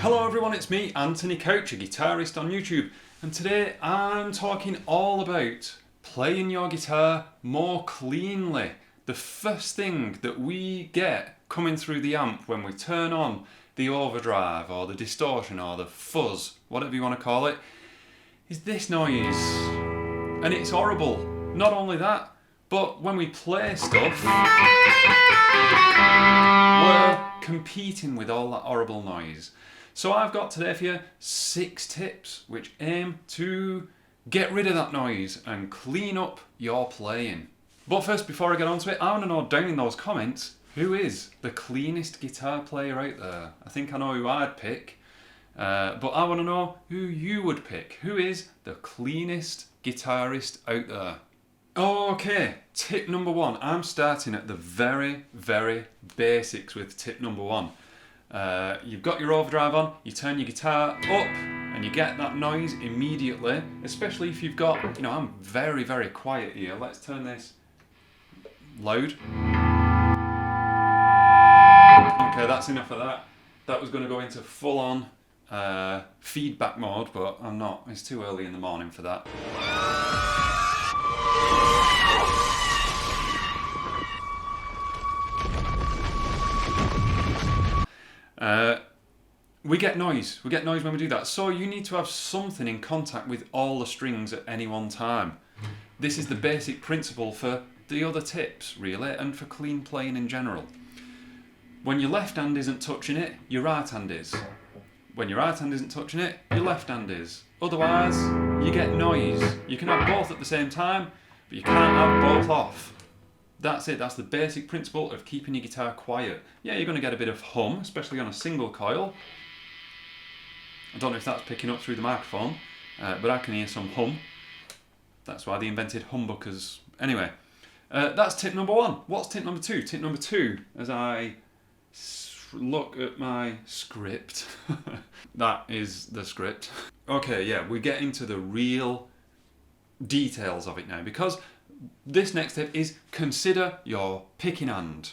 Hello everyone, it's me, Anthony Couch, a guitarist on YouTube, and today I'm talking all about playing your guitar more cleanly. The first thing that we get coming through the amp when we turn on the overdrive or the distortion or the fuzz, whatever you want to call it, is this noise. And it's horrible. Not only that, but when we play stuff, we're competing with all that horrible noise. So I've got today for you 6 tips which aim to get rid of that noise and clean up your playing. But first, before I get on to it, I want to know down in those comments, who is the cleanest guitar player out there? I think I know who I'd pick, but I want to know who you would pick. Who is the cleanest guitarist out there? Okay, tip number 1. I'm starting at the very, very basics with tip number 1. You've got your overdrive on, you turn your guitar up and you get that noise immediately, especially if you've got, I'm very, very quiet here. Let's turn this loud. Okay, that's enough of that. That was going to go into full-on feedback mode, but I'm not. It's too early in the morning for that. We get noise. We get noise when we do that. So you need to have something in contact with all the strings at any one time. This is the basic principle for the other tips, really, and for clean playing in general. When your left hand isn't touching it, your right hand is. When your right hand isn't touching it, your left hand is. Otherwise, you get noise. You can have both at the same time, but you can't have both off. That's it. That's the basic principle of keeping your guitar quiet. Yeah, you're going to get a bit of hum, especially on a single coil. I don't know if that's picking up through the microphone, but I can hear some hum. That's why they invented humbuckers. Anyway, that's tip number 1. What's tip number 2? Tip number 2, as I look at my script, that is the script. Okay, yeah, we get into the real details of it now, because this next tip is consider your picking hand.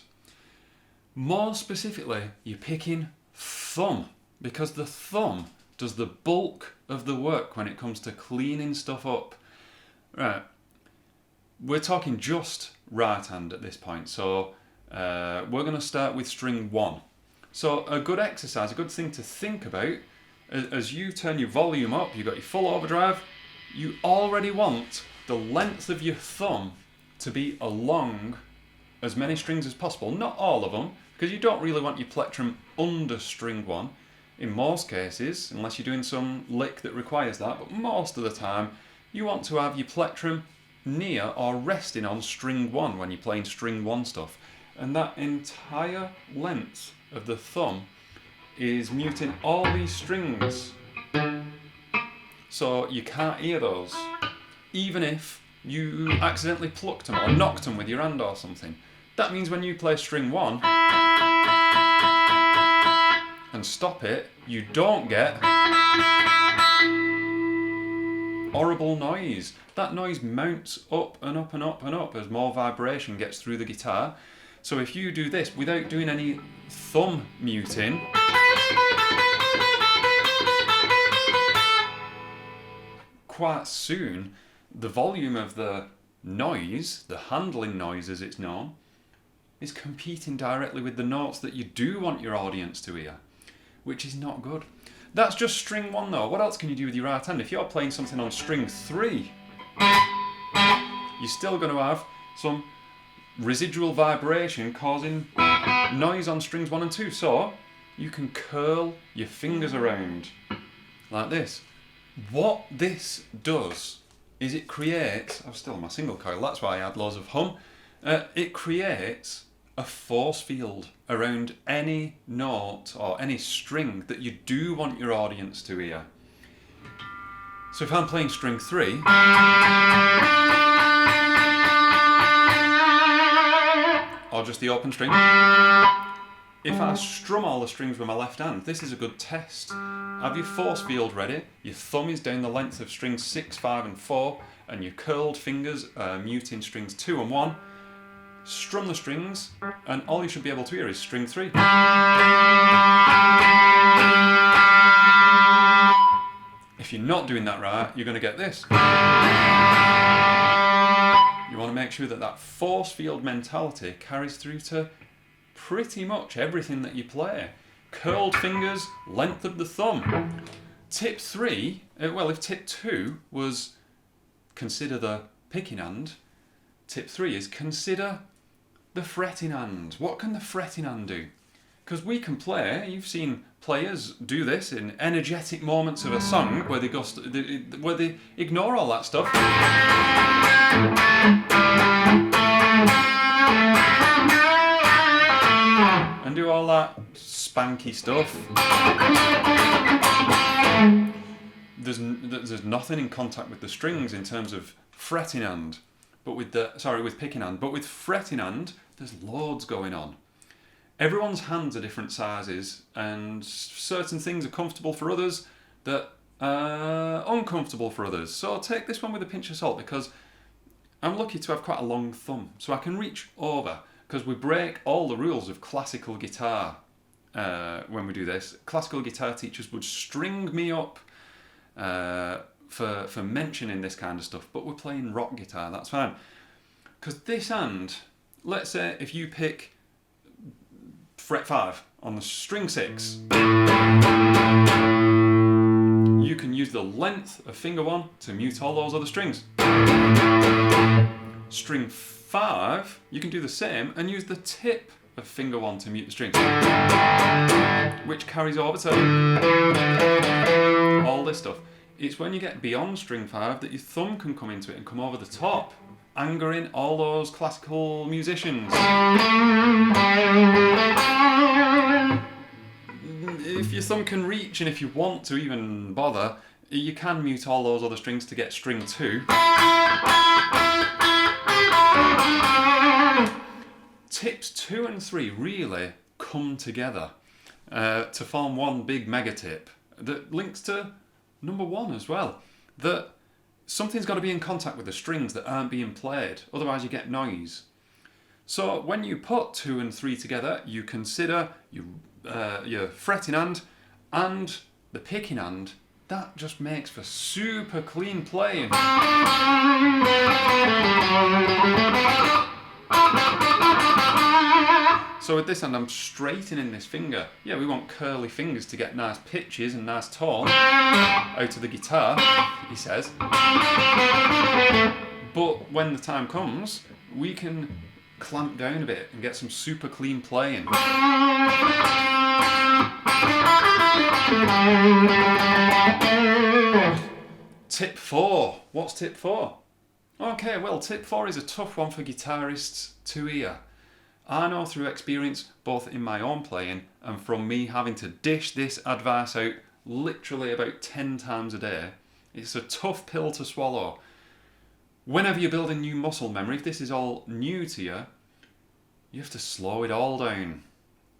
More specifically, your picking thumb, because the thumb does the bulk of the work when it comes to cleaning stuff up. Right, we're talking just right hand at this point, so we're going to start with string 1. So a good exercise, a good thing to think about, as you turn your volume up, you've got your full overdrive, you already want the length of your thumb to be along as many strings as possible. Not all of them, because you don't really want your plectrum under string 1. In most cases, unless you're doing some lick that requires that, but most of the time, you want to have your plectrum near or resting on string 1 when you're playing string 1 stuff. And that entire length of the thumb is muting all these strings. So you can't hear those. Even if you accidentally plucked them or knocked them with your hand or something. That means when you play string 1 and stop it, you don't get horrible noise. That noise mounts up and up and up and up as more vibration gets through the guitar. So if you do this without doing any thumb muting, quite soon the volume of the noise, the handling noise as it's known, is competing directly with the notes that you do want your audience to hear, which is not good. That's just string 1 though. What else can you do with your right hand? If you're playing something on string 3, you're still going to have some residual vibration causing noise on strings 1 and 2. So you can curl your fingers around like this. What this does is it creates, I'm still on my single coil, that's why I had loads of hum. It creates a force field around any note or any string that you do want your audience to hear. So if I'm playing string 3, or just the open string, if I strum all the strings with my left hand, this is a good test. Have your force field ready, your thumb is down the length of strings 6, 5 and 4, and your curled fingers are muting strings 2 and 1. Strum the strings, and all you should be able to hear is string 3. If you're not doing that right, you're going to get this. You want to make sure that that force field mentality carries through to pretty much everything that you play. Curled fingers, length of the thumb. Tip 3, well, if tip 2 was consider the picking hand, tip 3 is consider the fretting hand. What can the fretting hand do? Because we can play, you've seen players do this in energetic moments of a song where they where they ignore all that stuff. And do all that spanky stuff. There's nothing in contact with the strings in terms of fretting hand, but with picking hand. But with fretting hand, there's loads going on. Everyone's hands are different sizes, and certain things are comfortable for others that are uncomfortable for others. So take this one with a pinch of salt, because I'm lucky to have quite a long thumb, so I can reach over, because we break all the rules of classical guitar when we do this. Classical guitar teachers would string me up for mentioning this kind of stuff, but we're playing rock guitar, that's fine. Because this hand, let's say if you pick fret 5 on the string 6, you can use the length of finger 1 to mute all those other strings. String 5, you can do the same and use the tip of finger 1 to mute the strings, which carries over to all this stuff. It's when you get beyond string 5 that your thumb can come into it and come over the top, angering all those classical musicians. If your thumb can reach, and if you want to even bother, you can mute all those other strings to get string 2. Tips 2 and 3 really come together to form one big mega tip that links to number 1 as well. That something's got to be in contact with the strings that aren't being played, otherwise you get noise. So when you put 2 and 3 together, you consider your fretting hand and the picking hand. That just makes for super clean playing. So with this hand, I'm straightening this finger. Yeah, we want curly fingers to get nice pitches and nice tone out of the guitar, he says. But when the time comes, we can clamp down a bit and get some super clean playing. Tip 4. What's tip 4? Okay, well, tip 4 is a tough one for guitarists to hear. I know through experience, both in my own playing and from me having to dish this advice out literally about 10 times a day, it's a tough pill to swallow. Whenever you're building new muscle memory, if this is all new to you, you have to slow it all down.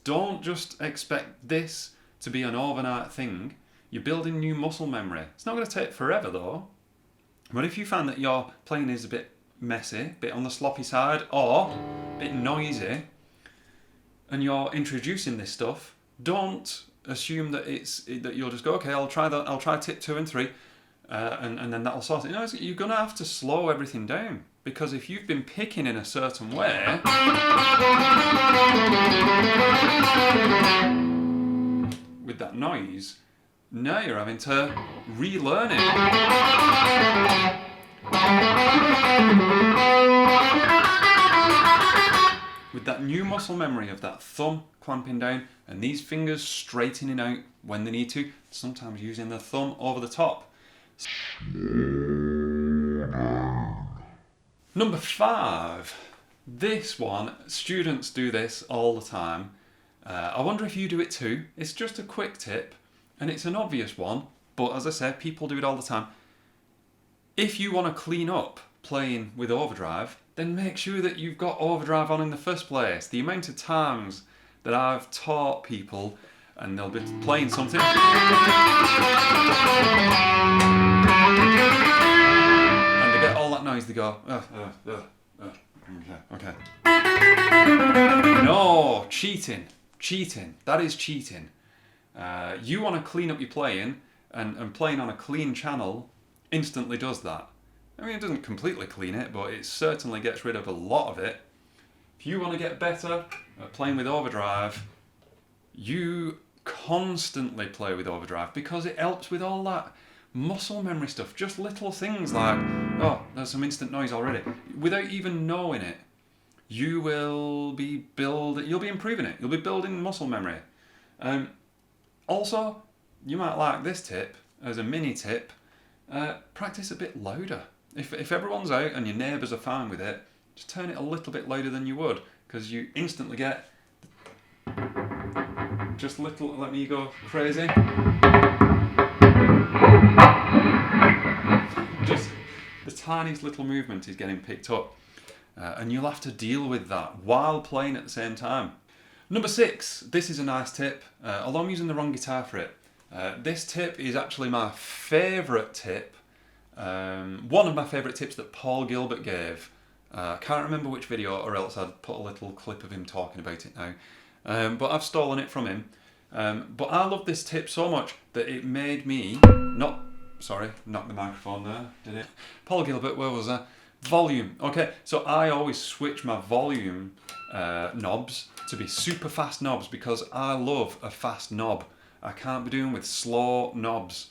Don't just expect this to be an overnight thing. You're building new muscle memory. It's not going to take forever though. But if you find that your playing is a bit messy, a bit on the sloppy side, or a bit noisy, and you're introducing this stuff, don't assume that that you'll just go, okay, I'll try tip 2 and 3, and then that'll sort it. No, you're going to have to slow everything down, because if you've been picking in a certain way, with that noise, now you're having to relearn it. With that new muscle memory of that thumb clamping down and these fingers straightening out when they need to, sometimes using the thumb over the top. Number 5. This one, students do this all the time. I wonder if you do it too. It's just a quick tip and it's an obvious one, but as I said, people do it all the time. If you want to clean up playing with overdrive, then make sure that you've got overdrive on in the first place. The amount of times that I've taught people, and they'll be playing something. And they get all that noise, they go, okay. No, cheating. That is cheating. You want to clean up your playing, and playing on a clean channel instantly does that. I mean, it doesn't completely clean it, but it certainly gets rid of a lot of it. If you want to get better at playing with overdrive, you constantly play with overdrive because it helps with all that muscle memory stuff. Just little things like, oh, there's some instant noise already. Without even knowing it, you'll be improving it. You'll be building muscle memory. Also, you might like this tip as a mini tip. Practice a bit louder. If everyone's out and your neighbours are fine with it, just turn it a little bit louder than you would, because you instantly get just little, let me go crazy. Just the tiniest little movement is getting picked up. And you'll have to deal with that while playing at the same time. Number 6, this is a nice tip, although I'm using the wrong guitar for it. This tip is actually my favourite tip. One of my favourite tips that Paul Gilbert gave. I can't remember which video, or else I'd put a little clip of him talking about it now. But I've stolen it from him. But I love this tip so much that it made me knock the microphone there, did it? Paul Gilbert, where was I? Volume. Okay, so I always switch my volume knobs to be super fast knobs because I love a fast knob. I can't be doing with slow knobs.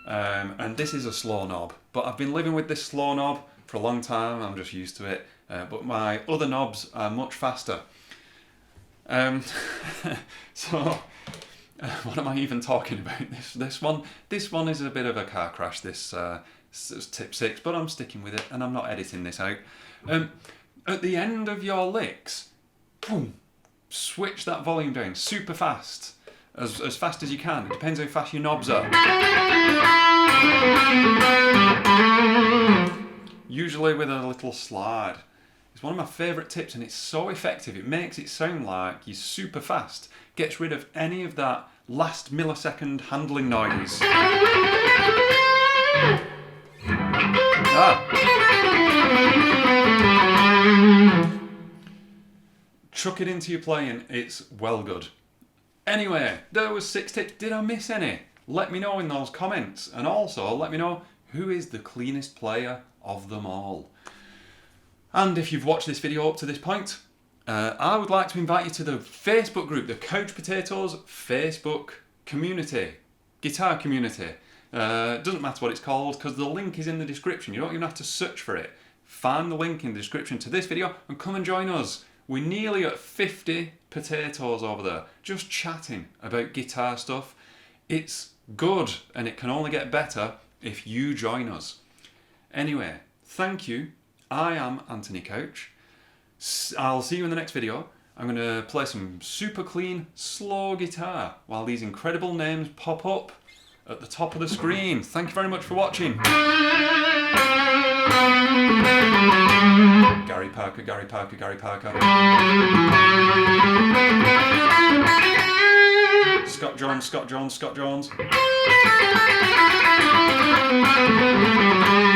And this is a slow knob, but I've been living with this slow knob for a long time. I'm just used to it. But my other knobs are much faster. So what am I even talking about? This one is a bit of a car crash. This tip 6, but I'm sticking with it, and I'm not editing this out. At the end of your licks, boom, switch that volume down super fast. As fast as you can. It depends how fast your knobs are. Usually with a little slide. It's one of my favourite tips, and it's so effective. It makes it sound like you're super fast. Gets rid of any of that last millisecond handling noise. Chuck it into your playing. It's well good. Anyway, there was 6 tips. Did I miss any? Let me know in those comments. And also, let me know who is the cleanest player of them all. And if you've watched this video up to this point, I would like to invite you to the Facebook group, the Couch Potatoes Facebook community, guitar community. Doesn't matter what it's called, because the link is in the description. You don't even have to search for it. Find the link in the description to this video and come and join us. We're nearly at 50 potatoes over there, just chatting about guitar stuff. It's good, and it can only get better if you join us. Anyway, thank you. I am Anthony Couch. I'll see you in the next video. I'm going to play some super clean, slow guitar while these incredible names pop up at the top of the screen. Thank you very much for watching. Gary Parker, Gary Parker, Gary Parker. Scott Jones, Scott Jones, Scott Jones.